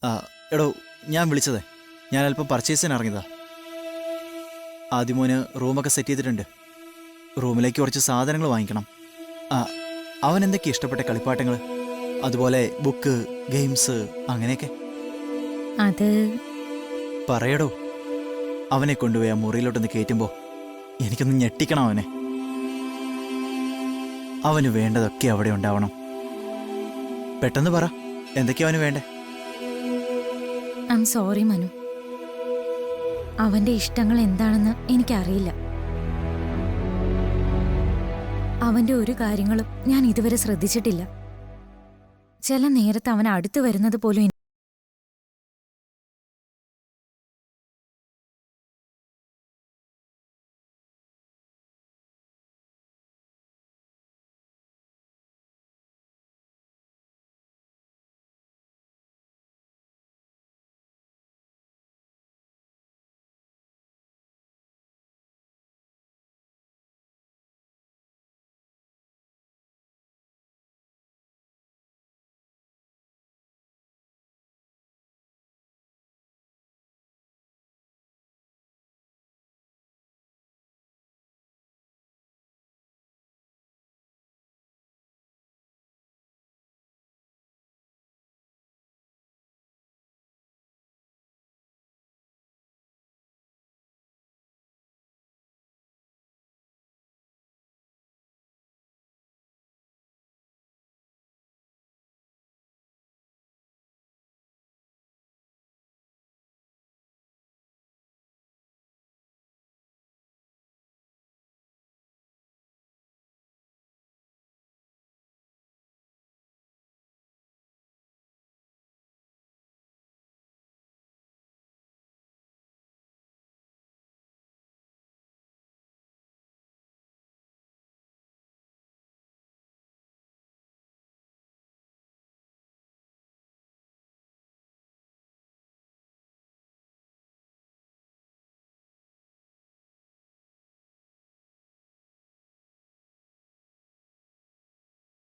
ആ എടോ, ഞാൻ വിളിച്ചതേ, ഞാൻ അല്പം പർച്ചേസിന് ഇറങ്ങിയതാ. ആദ്യമോന് റൂമൊക്കെ സെറ്റ് ചെയ്തിട്ടുണ്ട്. റൂമിലേക്ക് കുറച്ച് സാധനങ്ങൾ വാങ്ങിക്കണം. ആ അവൻ എന്തൊക്കെ ഇഷ്ടപ്പെട്ട കളിപ്പാട്ടങ്ങൾ, അതുപോലെ ബുക്ക്, ഗെയിംസ്, അങ്ങനെയൊക്കെ. അത് പറയടോ. അവനെ കൊണ്ടുപോയി ആ മുറിയിലോട്ടൊന്ന് കയറ്റുമ്പോൾ എനിക്കൊന്ന് ഞെട്ടിക്കണം അവനെ. അവന് വേണ്ടതൊക്കെ അവിടെ ഉണ്ടാവണം. പെട്ടെന്ന് പറ, എന്തൊക്കെയാ അവന് വേണ്ടേ? ഐ എം സോറി മനു, അവന്റെ ഇഷ്ടങ്ങൾ എന്താണെന്ന് എനിക്കറിയില്ല. അവന്റെ ഒരു കാര്യങ്ങളും ഞാൻ ഇതുവരെ ശ്രദ്ധിച്ചിട്ടില്ല. ചില നേരത്ത് അവൻ അടുത്തു വരുന്നത് പോലും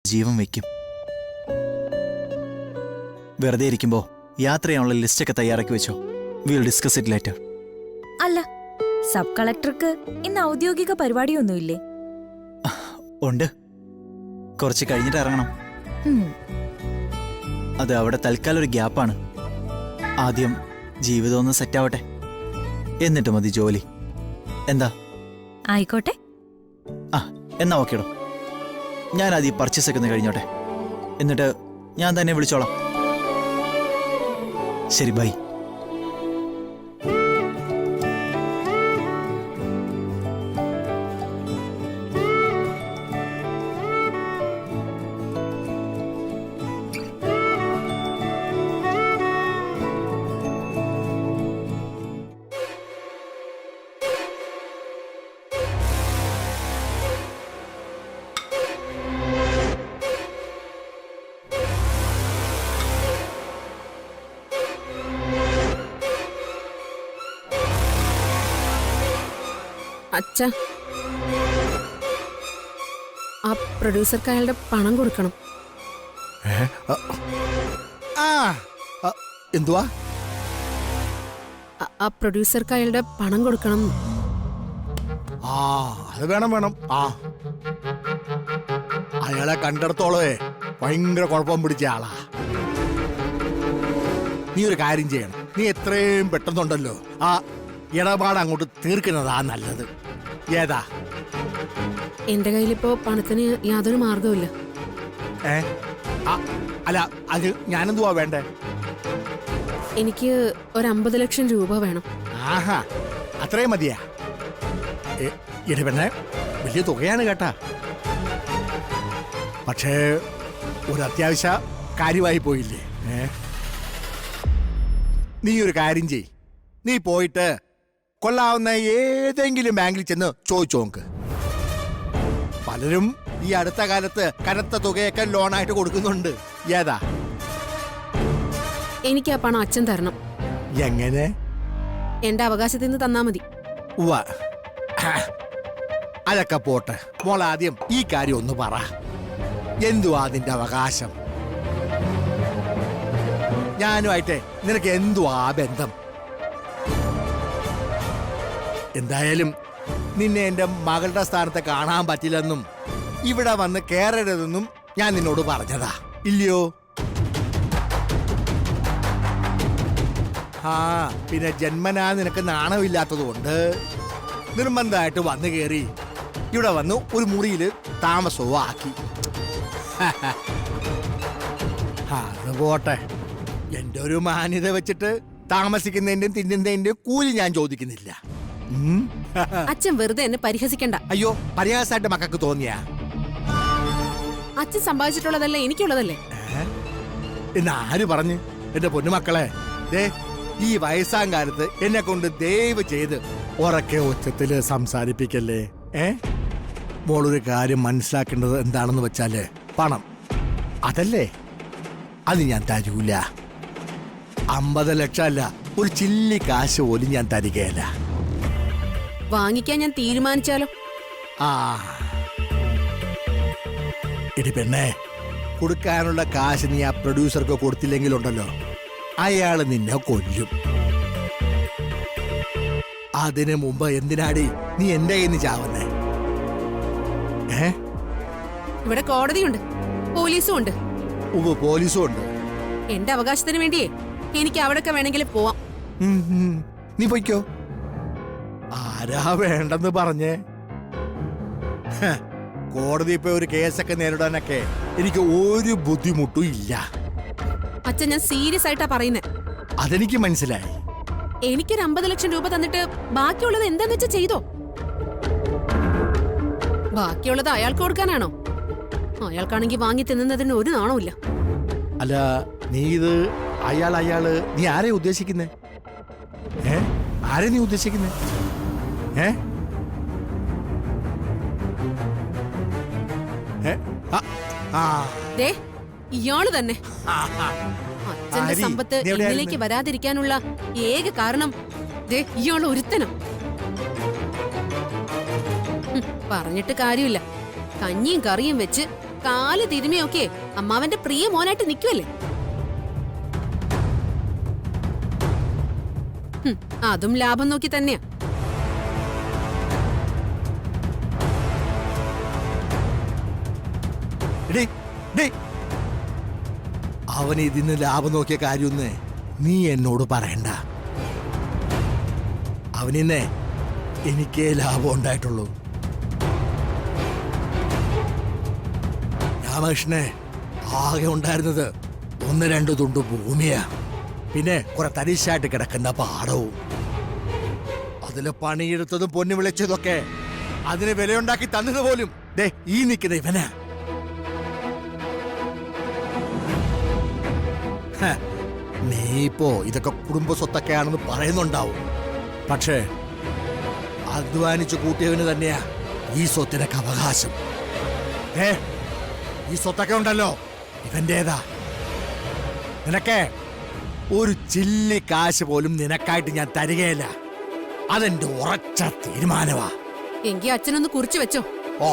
ജീവൻ വയ്ക്കും. വെറുതെ ഇരിക്കുമ്പോൾ യാത്ര ചെയ്യാനുള്ള ലിസ്റ്റൊക്കെ തയ്യാറാക്കി വെച്ചോ. Will discuss it later. അല്ല, സബ് കളക്ടർക്ക് ഇന്ന് ഔദ്യോഗിക പരിപാടിയൊന്നുമില്ലേ? ഉണ്ട്, കുറച്ച് കഴിഞ്ഞിട്ട് ഇറങ്ങണം. ഉം, അത് അവിടെ തൽക്കാലം ഒരു ഗ്യാപ്പാണ്. ആദ്യം ജീവിതം ഒന്ന് സെറ്റാവട്ടെ, എന്നിട്ട് മതി ജോലി. എന്താ? ആയിക്കോട്ടെ. ആ എന്നാ ഓക്കേടോ. ഞാൻ ആദ്യം പർച്ചേസ് ഒക്കെ ഒന്ന് കഴിഞ്ഞോട്ടെ, എന്നിട്ട് ഞാൻ തന്നെ വിളിച്ചോളാം. ശരി, ബൈ. അച്ഛ, ആ പ്രൊഡ്യൂസർക്ക് അയാളുടെ പണം കൊടുക്കണം. എന്തുവാ? ആ പ്രൊഡ്യൂസർക്ക് അയാളുടെ പണം കൊടുക്കണം. ആ അത് വേണം വേണം. ആ അയാളെ കണ്ടിടത്തോളേ ഭയങ്കര കുഴപ്പം പിടിച്ച ആളാ. നീ ഒരു കാര്യം ചെയ്യണം. നീ എത്രയും പെട്ടെന്നുണ്ടല്ലോ ആ ഇടപാട് അങ്ങോട്ട് തീർക്കുന്നതാ നല്ലത്. ഏതാ? എന്റെ കയ്യിലിപ്പോ പണത്തിന് യാതൊരു മാർഗവുമില്ല. അല്ല, അത് ഞാനെന്തുവാ വേണ്ടേ? എനിക്ക് ഒരു 50 ലക്ഷം രൂപ വേണം. ആഹാ, അത്രയും മതിയാ? ഇടപെണ്ണെ വലിയ തുകയാണ് കേട്ടാ. പക്ഷേ ഒരു അത്യാവശ്യ കാര്യമായി പോയില്ലേ? നീ ഒരു കാര്യം ചെയ്. നീ പോയിട്ട് കൊള്ളാവുന്ന ഏതെങ്കിലും ബാങ്കിൽ ചെന്ന് ചോദിച്ചു നോക്ക്. പലരും ഈ അടുത്ത കാലത്ത് കനത്ത തുകയൊക്കെ ലോണായിട്ട് കൊടുക്കുന്നുണ്ട്. ഏതാ? എനിക്ക് ആ പണം അച്ഛൻ തരണം. എങ്ങനെ? എന്റെ അവകാശത്തിൽ നിന്ന് തന്നാ മതി. ഉവ്വ, അതൊക്കെ പോട്ടെ. മോൾ ആദ്യം ഈ കാര്യം ഒന്ന് പറ. എന്തുവാ അതിന്റെ അവകാശം? ഞാനുമായിട്ടേ നിനക്ക് എന്തുവാ ബന്ധം? എന്തായാലും നിന്നെ എന്റെ മകളുടെ സ്ഥാനത്ത് കാണാൻ പറ്റില്ലെന്നും ഇവിടെ വന്ന് കയറരുതെന്നും ഞാൻ നിന്നോട് പറഞ്ഞതാ, ഇല്ലയോ? ആ പിന്നെ ജന്മനാ നിനക്ക് നാണമില്ലാത്തത് കൊണ്ട് നിർബന്ധമായിട്ട് വന്നു കയറി ഇവിടെ വന്ന് ഒരു മുറിയിൽ താമസവും ആക്കി. അത് പോട്ടെ, എന്റെ ഒരു മാന്യത വെച്ചിട്ട് താമസിക്കുന്നതിന്റെയും തിന്നുന്നതിന്റെയും കൂലി ഞാൻ ചോദിക്കുന്നില്ല. അച്ഛൻ വെറുതെ എന്നെ പരിഹസിക്കണ്ട. അയ്യോ, പരിഹാസമായിട്ട് മക്കൾക്ക് തോന്നിയാ? അച്ഛൻ സമ്പാദിച്ചിട്ടുള്ളതല്ലേ എനിക്കുള്ളതല്ലേ? എന്ന് ആര് പറഞ്ഞു? എന്റെ പൊന്നുമക്കളെ, ഈ വയസ്സാം കാലത്ത് എന്നെ കൊണ്ട് ദയവ് ചെയ്ത് ഉറക്കെ ഉച്ചത്തില് സംസാരിപ്പിക്കല്ലേ. മോളൊരു കാര്യം മനസ്സിലാക്കേണ്ടത് എന്താണെന്ന് വെച്ചാല്, പണം അതല്ലേ, അത് ഞാൻ തരൂല. 50 ലക്ഷം അല്ല, ഒരു ചില്ലി കാശ് പോലും ഞാൻ തരികയല്ല. വാങ്ങിക്കാൻ ഞാൻ തീരുമാനിച്ചാലോ? ആ എടി പെണ്ണേ, കൊടുക്കാനുള്ള കാശ് നീ ആ പ്രൊഡ്യൂസർക്ക് കൊടുത്തില്ലെങ്കിലുണ്ടല്ലോ, അയാള് നിന്നെ കൊല്ലും. അതിനു മുമ്പ് എന്തിനാടി നീ എന്റെ കയ്യിൽ നിന്ന് ചാവുന്നേ? ഇവിടെ കോടതിയുണ്ട്, പോലീസും ഉണ്ട്. പോലീസും ഉണ്ട്. എന്റെ അവകാശത്തിന് വേണ്ടിയേ എനിക്ക് അവിടൊക്കെ വേണമെങ്കിൽ പോവാം. നീ പൊയ്ക്കോ. ആരാ വേണ്ടെന്ന് പറഞ്ഞേ? കോടതി ഇപ്പൊ ഒരു കേസൊക്കെ നേരിടാനൊക്കെ എനിക്ക് ഒരു ബുദ്ധിമുട്ടും ഇല്ല. അച്ഛൻ, ഞാൻ സീരിയസ് ആയിട്ടാ പറയുന്നേ. അതെനിക്ക് മനസ്സിലായി. എനിക്കൊരു 50 ലക്ഷം രൂപ തന്നിട്ട് ബാക്കിയുള്ളത് എന്താന്ന് വെച്ചാ ചെയ്തോ. ബാക്കിയുള്ളത് അയാൾക്ക് കൊടുക്കാനാണോ? അയാൾക്കാണെങ്കിൽ വാങ്ങി തിന്നുന്നതിന് ഒരു നാണമില്ല. അല്ല, നീ ഇത് അയാള് നീ ആരെ ഉദ്ദേശിക്കുന്നേ? ആരെ നീ ഉദ്ദേശിക്കുന്നേ? ദേ, ഇയാള് തന്നെ. അച്ഛന്റെ സമ്പത്ത് എന്നിലേക്ക് വരാതിരിക്കാനുള്ള ഏക കാരണം ദേ ഇയാൾ ഒരുത്തനും. പറഞ്ഞിട്ട് കാര്യമില്ല. കഞ്ഞിയും കറിയും വെച്ച് കാല് തിരുമിയൊക്കെ അമ്മാവന്റെ പ്രിയ മോനായിട്ട് നിൽക്കുവല്ലേ. അതും ലാഭം നോക്കി തന്നെയാ. അവൻ ഇതിന് ലാഭം നോക്കിയ കാര്യമൊന്ന് നീ എന്നോട് പറയണ്ട. അവനിന്നെ എനിക്കേ ലാഭം ഉണ്ടായിട്ടുള്ളൂ. രാമകൃഷ്ണനെ ആകെ ഉണ്ടായിരുന്നത് 1-2 തുണ്ട് ഭൂമിയാ, പിന്നെ കുറെ തരിശായിട്ട് കിടക്കുന്ന പാടവും. അതില് പണിയെടുത്തതും പൊന്നു വിളിച്ചതൊക്കെ അതിന് വിലയുണ്ടാക്കി തന്നത് പോലും ദേ ഈ നിൽക്കുന്ന ഇവനാ. നീ ഇപ്പോ ഇതൊക്കെ കുടുംബ സ്വത്തൊക്കെയാണെന്ന് പറയുന്നുണ്ടാവും, പക്ഷേ അധ്വാനിച്ചു കൂട്ടിയവന് തന്നെയാ ഈ സ്വത്തിനൊക്കെ അവകാശം. ഈ സ്വത്തൊക്കെ ഉണ്ടല്ലോ ഇവന്റേതാ. നിനക്ക് ഒരു ചില്ലി കാശ് പോലും നിനക്കായിട്ട് ഞാൻ തരികയില്ല. അതെന്റെ ഉറച്ച തീരുമാനമാ. എങ്കി അച്ഛനൊന്ന് കുറിച്ചു വെച്ചോ. ഓ,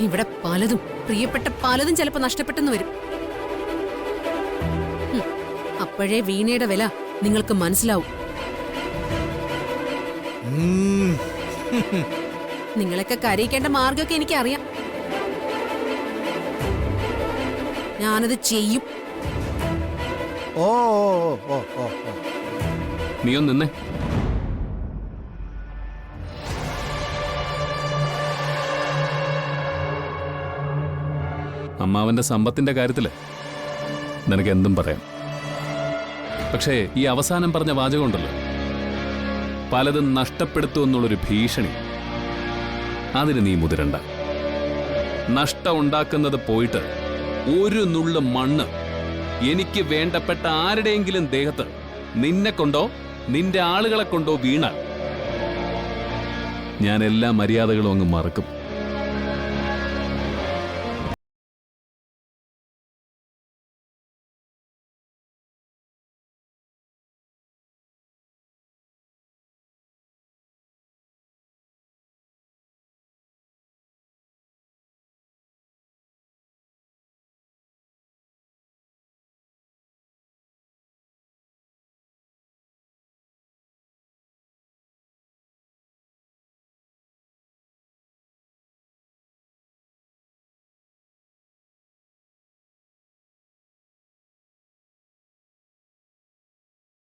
ഇവിടെ പലതും, പ്രിയപ്പെട്ട പലതും ചിലപ്പോ നഷ്ടപ്പെട്ടെന്ന് വരും. അപ്പോഴേ വീണയുടെ വില നിങ്ങൾക്ക് മനസ്സിലാവും. നിങ്ങളൊക്കെ കരയിക്കേണ്ട മാർഗമൊക്കെ എനിക്കറിയാം. ഞാനത് ചെയ്യും. ഓ ഓ ഓ ഓ. നീ ഒന്ന് നിന്നേ. അമ്മാവന്റെ സമ്പത്തിന്റെ കാര്യത്തില് നിനക്ക് എന്തും പറയാം. പക്ഷേ ഈ അവസാനം പറഞ്ഞ വാചകമുണ്ടല്ലോ, പലതും നഷ്ടപ്പെടുത്തുമെന്നുള്ളൊരു ഭീഷണി, അതിന് നീ മുതിരണ്ട. നഷ്ടം ഉണ്ടാക്കുന്നത് പോയിട്ട് ഒരു നുള്ളു മണ്ണ് എനിക്ക് വേണ്ടപ്പെട്ട ആരുടെയെങ്കിലും ദേഹത്ത് നിന്നെ കൊണ്ടോ നിന്റെ ആളുകളെ കൊണ്ടോ വീണാൽ ഞാൻ എല്ലാ മര്യാദകളും അങ്ങ് മറക്കും.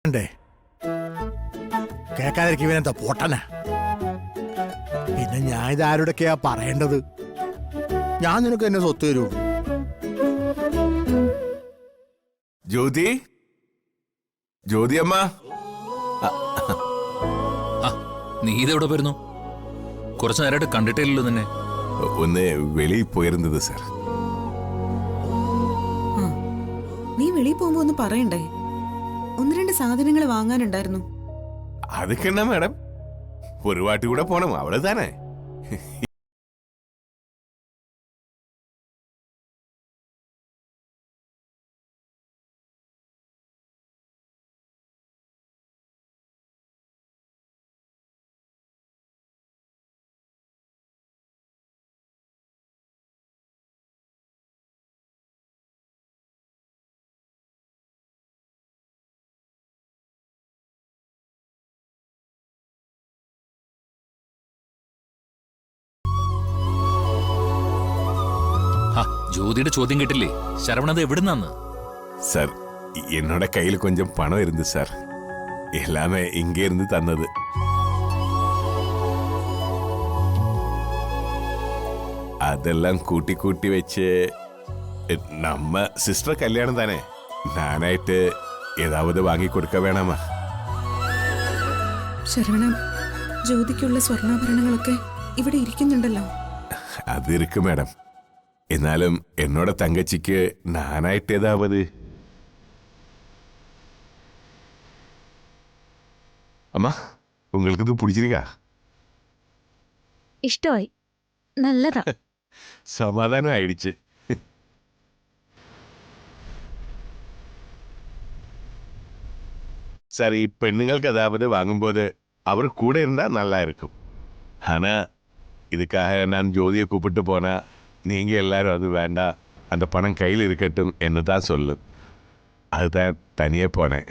ണ്ടേ കേക്കാതിരിക്കും ഇവനെന്താ പൊട്ടനാ. പിന്നെ ഞാൻ ഇതാരോടൊക്കെയാ പറയേണ്ടത്? ഞാൻ നിനക്ക് എന്നെ സ്വത്ത് തരൂ. ജ്യോതി, ജ്യോതി അമ്മ, നീ ഇതെവിടെ പോയിരുന്നു? കുറച്ചു നേരമായിട്ട് കണ്ടിട്ടില്ലല്ലോ നിന്നെ. ഒന്ന് വെളിയിൽ പോയിരുന്നത് സാർ. നീ വെളിയിൽ പോകുമ്പോ ഒന്ന് പറയണ്ടേ? ഒന്ന് രണ്ട് സാധനങ്ങൾ വാങ്ങാനുണ്ടായിരുന്നു. അതൊക്കെ എന്നാ മാഡം, ഒരു വാട്ടി കൂടെ പോണം, അവള് താനേ. ജ്യോതിയുടെ ചോദ്യം കേട്ടില്ലേ? ശരവണത് എവിടുന്നാന്ന്? சார் என்னோட கையில் கொஞ்சம் பணம் இருந்து சார், எல்லாமே இங்கே இருந்து தந்தது. அதெல்லாம் கூட்டி கூட்டி வச்சு நம்ம சிஸ்டர் கல்யாணம் தானே, நானாയിട്ട് ஏதாவது வாங்கி கொடுக்க வேணாமா? ശരവണ, ജ്യോതിക്കുള്ള സ്വർണ്ണാഭരണങ്ങളൊക്കെ ഇവിടെ ഇരിക്കുന്നുണ്ടല്ലോ. அது இருக்கு மேடம், എന്നാലും എന്നോட തങ്കച്ചിക്ക് നാനായിട്ട് ഏതാവത്. അമ്മ, உங்களுக்கு இது பிடிச்சிருக்கா? ഇഷ്ടമായി, നല്ലതാ. സമാധാനം ആയിடுச்சு. சரி, பெண்ணுங்களுக்கு ஏதாவது வாங்கும்போது அவர் கூட இருந்தா நல்லா இருக்கும். ஆனா இதுக்காக நான் ஜோதியை கூப்பிட்டு போனா நீங்க எல்லாரும் அது வேண்டாம், அந்த பணம் கையில் இருக்கட்டும் എന്ന് தான் சொல்லும். அதுதான் தனியே போனேன்.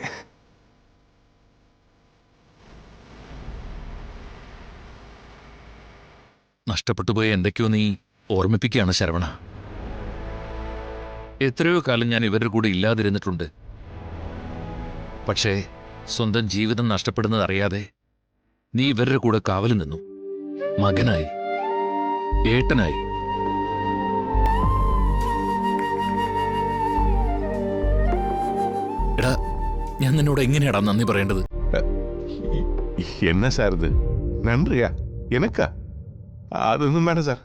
നഷ്ടപ്പെട്ടുപോയ എന്തൊക്കെയോ നീ ഓർമ്മിപ്പിക്കുകയാണ് ശരവണ. എത്രയോ കാലം ഞാൻ ഇവരുടെ കൂടെ ഇല്ലാതിരുന്നിട്ടുണ്ട്. പക്ഷേ സ്വന്തം ജീവിതം നഷ്ടപ്പെടുന്നത് അറിയാതെ നീ ഇവരുടെ കൂടെ കാവല് നിന്നു. മകനായി, ഏട്ടനായി. എടാ, ഞാൻ നിന്നോട് എങ്ങനെയാടാ നന്ദി പറയേണ്ടത്? என்ன சார் இது? நன்றியா எனக்கா? അതൊന്നും വേണ്ട സാർ.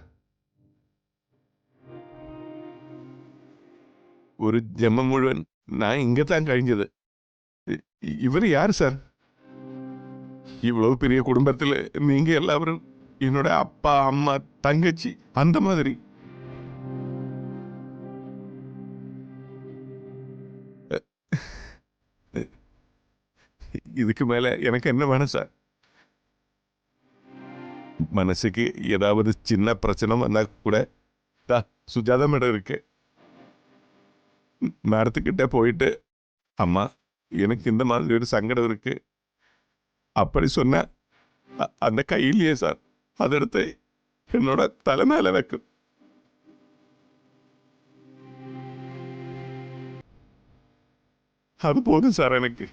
ഒരു ജന്മം മുഴുവൻ ഞാൻ ഇങ്ങത്താൻ കഴിഞ്ഞത്. ഇവർ யார் சார்? இவ்வளவு பெரிய குடும்பத்தில் நீங்க எல்லாரும் என்னோட அப்பா அம்மா தங்கச்சி அந்த மாதிரி. இதுக்கு மேல எனக்கு என்ன வேணும் சார்? மனசுக்கு ஏதாவது சின்ன பிரச்சனை வந்தா கூட சுஜாதா மேடம் இருக்கு. மேடத்துக்கிட்ட போயிட்டு அம்மா எனக்கு இந்த மாதிரி ஒரு சங்கடம் இருக்கு அப்படி சொன்ன அந்த கையிலேயே சார் அதெடுத்து என்னோட தலை மேல வைக்கும். அது போதும் சார் எனக்கு.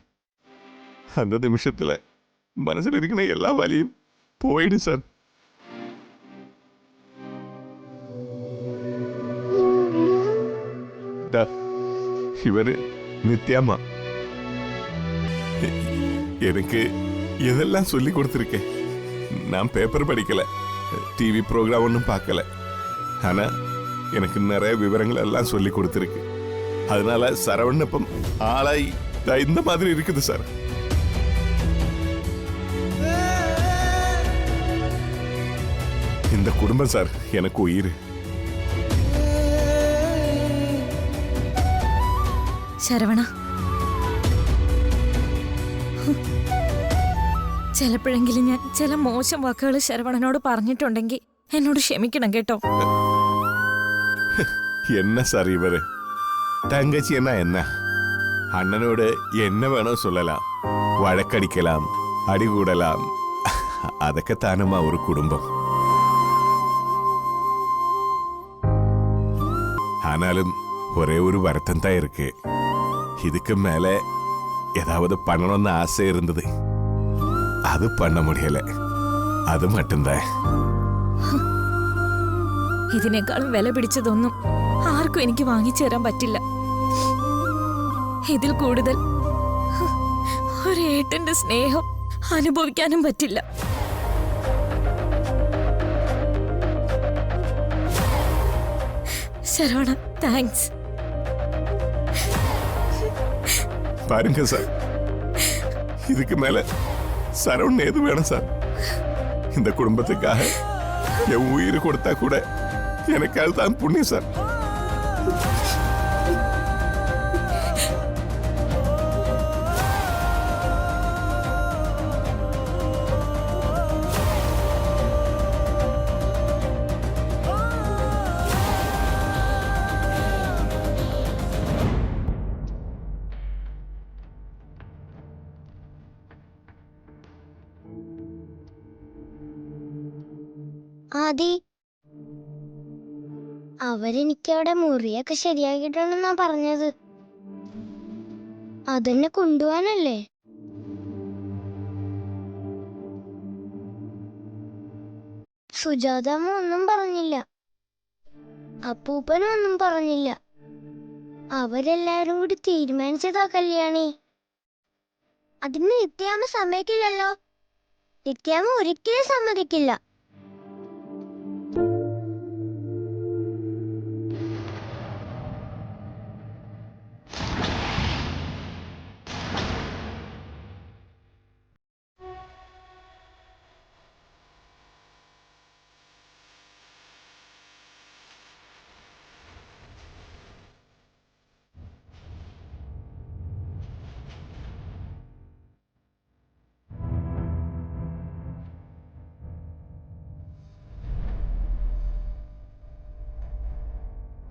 அந்த நிமிஷத்துல மனசுல இருக்கிற எல்லா வலியும் போயிடும் சார். இவரு நித்யாமா எனக்கு எதெல்லாம் சொல்லி கொடுத்துருக்கேன். நான் பேப்பர் படிக்கல, டிவி ப்ரோக்ராம் ஒன்றும் பார்க்கல, ஆனா எனக்கு நிறைய விவரங்கள் எல்லாம் சொல்லி கொடுத்துருக்கு. அதனால சரவணப்பம் ஆளாய் இந்த மாதிரி இருக்குது சார். இந்த குடும்பம் சார் எனக்கு உயிர். ശരവണ, ചിലപ്പോഴെങ്കിലും ഞാൻ ചില മോശം വാക്കുകൾ ശരവണനോട് പറഞ്ഞിട്ടുണ്ടെങ്കിൽ എന്നോട് ക്ഷമിക്കണം കേട്ടോ. என்ன சார் இவரு? தங்கச்சி என்ன அண்ணனோடு என்ன வேணும் சொல்லலாம், வழக்கடிக்கலாம், அடிகூடலாம், അതൊക്കെ താനമ്മ ഒരു കുടുംബം. ஆனாலும் ஒரே ஒரு வருத்தம் தான் இருக்கு. இதுக்கு மேல ஏதாவது பண்ணணும்னு ஆசை இருந்தது. அது பண்ண முடியல. അത് മട്ടുന്തേ. ഇതിനേക്കാളും വില പിടിച്ചതൊന്നും ആർക്കും എനിക്ക് വാങ്ങിച്ചു തരാൻ പറ്റില്ല. ഇതിൽ കൂടുതൽ ഒരു ഏട്ടന്റെ സ്നേഹം അനുഭവിക്കാനും പറ്റില്ല. ശരവണ, താങ്ക്സ്. பாருங்க சார், இதுக்கு மேல சரவணன் எது வேணும் சார்? இந்த குடும்பத்துக்காக என் உயிர் கொடுத்தா கூட எனக்கு அதுதான் புண்ணியம் சார். ആദി, അവരെനിക്കവിടെ മുറിയൊക്കെ ശരിയാക്കിട്ടാണെന്നാ പറഞ്ഞത്. അതെന്നെ കൊണ്ടുപോവാനല്ലേ? സുജാതമ്മ ഒന്നും പറഞ്ഞില്ല, അപ്പൂപ്പനും ഒന്നും പറഞ്ഞില്ല. അവരെല്ലാരും കൂടി തീരുമാനിച്ചതാ കല്യാണി. അതിന് നിത്യാമ്മ സമ്മതിക്കില്ലല്ലോ. നിത്യാമ്മ ഒരിക്കലും സമ്മതിക്കില്ല.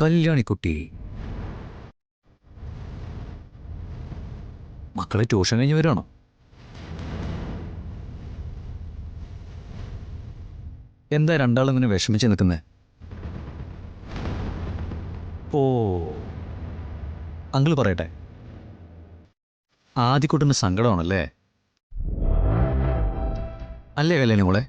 കല്യാണിക്കുട്ടി, മക്കളെ ട്യൂഷൻ കഴിഞ്ഞ് വരുവാണോ? എന്താ രണ്ടാളും ഇങ്ങനെ വിഷമിച്ച് നിൽക്കുന്നേ? ഓ, അങ്കിള് പറയട്ടെ, ആദ്യക്കുട്ടന് സങ്കടമാണല്ലേ? അല്ലേ കല്യാണി മോളെ?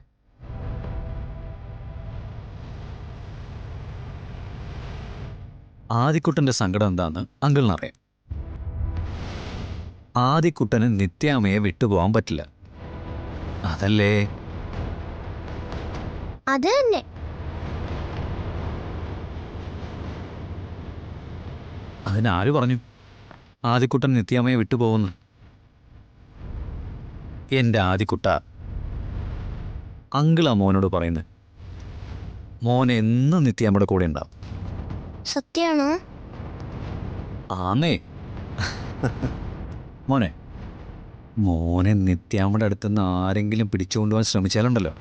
ആദിക്കുട്ടൻ്റെ സങ്കടം എന്താന്ന് അങ്കിളിനറിയാം. ആദിക്കുട്ടന് നിത്യാമ്മയെ വിട്ടുപോകാൻ പറ്റില്ല, അതല്ലേ? അത് തന്നെ. അതിനാര് പറഞ്ഞു ആദിക്കുട്ടൻ നിത്യാമ്മയെ വിട്ടുപോകുന്നു? എൻ്റെ ആദിക്കുട്ട, അങ്കിളാ മോനോട് പറയുന്നത്. മോൻ എന്നും നിത്യാമ്മയുടെ കൂടെ ഉണ്ടാവും. സത്യാണോ? ആന്നേ. മോനെ, മോനെ നിത്യാമ്മയുടെ അടുത്തുനിന്ന് ആരെങ്കിലും പിടിച്ചുകൊണ്ടുപോകാൻ ശ്രമിച്ചാലുണ്ടല്ലോ,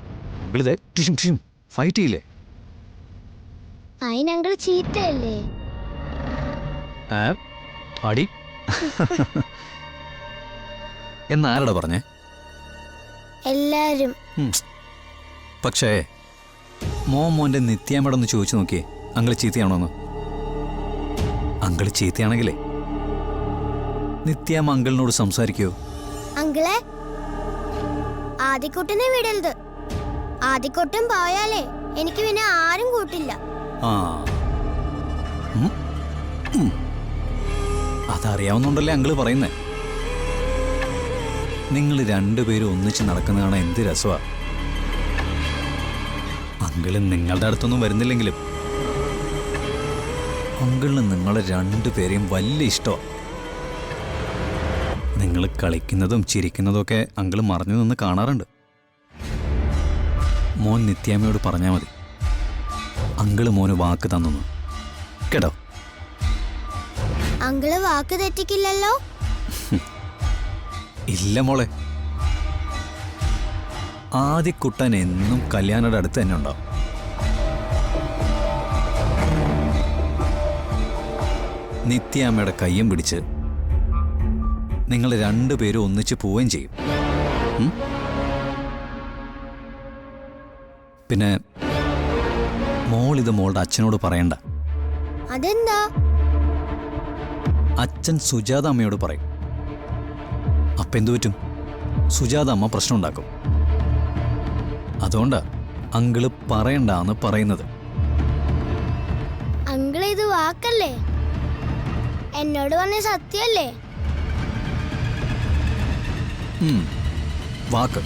അങ്കിളിതേ ടിഷും ടിഷും ഫൈറ്റ് ചെയ്യില്ലേ? അതിനങ്കിൾ ചീത്തയല്ലേ? അടി. എന്നാരടാ പറഞ്ഞേ? എല്ലാരും. പക്ഷേ മോൻ്റെ നിത്യാമ്മയുടെ ഒന്ന് ചോദിച്ചു നോക്കിയേ, അങ്കിള് ചീത്തയാണോന്ന്. അങ്കിള് ചീത്തയാണെങ്കിലേ നിത്യാമ്മ അങ്കിളിനോട് സംസാരിക്കോ? അങ്കിളെ, ആദിക്കുട്ടനെ വിടരുത്. ആദിക്കുട്ടൻ പോയാലേ എനിക്ക് പിന്നെ ആരും കൂട്ടില്ല. ആ, അതറിയാവുന്നുണ്ടല്ലേ അങ്കിള് പറയുന്നേ. നിങ്ങൾ രണ്ടുപേരും ഒന്നിച്ച് നടക്കുന്ന കാണാൻ എന്ത് രസമാ. അങ്കിള് നിങ്ങളുടെ അടുത്തൊന്നും വരുന്നില്ലെങ്കിലും അങ്കിളിന് നിങ്ങളെ രണ്ടുപേരെയും വലിയ ഇഷ്ടമാണ്. നിങ്ങൾ കളിക്കുന്നതും ചിരിക്കുന്നതും ഒക്കെ അങ്കിള് മറഞ്ഞു നിന്ന് കാണാറുണ്ട്. മോൻ നിത്യാമ്മയോട് പറഞ്ഞാൽ മതി, അങ്കിള് മോന് വാക്ക് തന്നു കേട്ടോ. അങ്കിള് വാക്ക് തെറ്റിക്കില്ലല്ലോ? ഇല്ല മോളെ, ആദിക്കുട്ടൻ എന്നും കല്യാണയുടെ അടുത്ത് തന്നെ ഉണ്ടാവും. നിത്യാമ്മയുടെ കയ്യും പിടിച്ച് നിങ്ങൾ രണ്ടുപേരും ഒന്നിച്ച് പോവുകയും ചെയ്യും. പിന്നെ മോളിത് മോളുടെ അച്ഛനോട് പറയണ്ട. അതെന്താ? അച്ഛൻ സുജാത അമ്മയോട് പറയും. അപ്പം എന്തു പറ്റും? സുജാത അമ്മ പ്രശ്നം ഉണ്ടാക്കും. അതുകൊണ്ടാ അങ്കിള് പറയണ്ടാന്ന് പറയുന്നത്. അങ്കിൾ ഇത് വാക്കല്ലേ? എന്നോട് പറഞ്ഞ സത്യല്ലേ? വാക്ക്.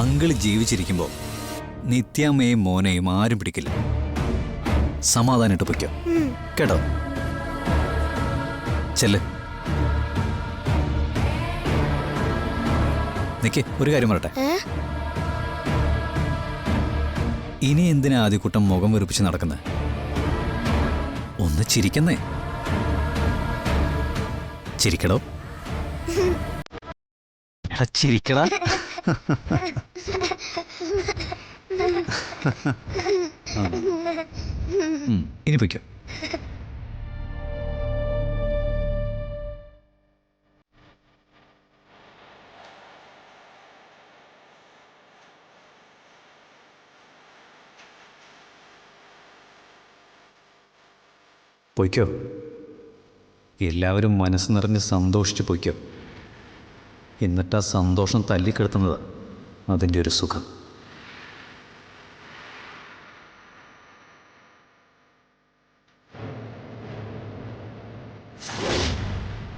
അങ്കിള് ജീവിച്ചിരിക്കുമ്പോൾ നിത്യാമ്മയും മോനെയും ആരും പിടിക്കില്ല. സമാധാനിട്ട് പൊയ്ക്കോ കേട്ടോ. ചെല്ല്. നിക്ക്, ഒരു കാര്യം പറയട്ടെ. ഇനി എന്തിനാ ആദ്യക്കൂട്ടം മുഖം വെറുപ്പിച്ച് നടക്കുന്നത്? ഒന്ന് ചിരിക്കുന്നേ. ചിരിക്കടോ. എടാ ചിരിക്കടാ. ഇനി പൊയ്ക്കോ. പൊയ്ക്കോ. എല്ലാവരും മനസ്സ് നിറഞ്ഞ് സന്തോഷിച്ച് പൊയ്ക്കോ. എന്നിട്ട് ആ സന്തോഷം തല്ലിക്കെടുത്തുന്നത് അതിൻ്റെ ഒരു സുഖം.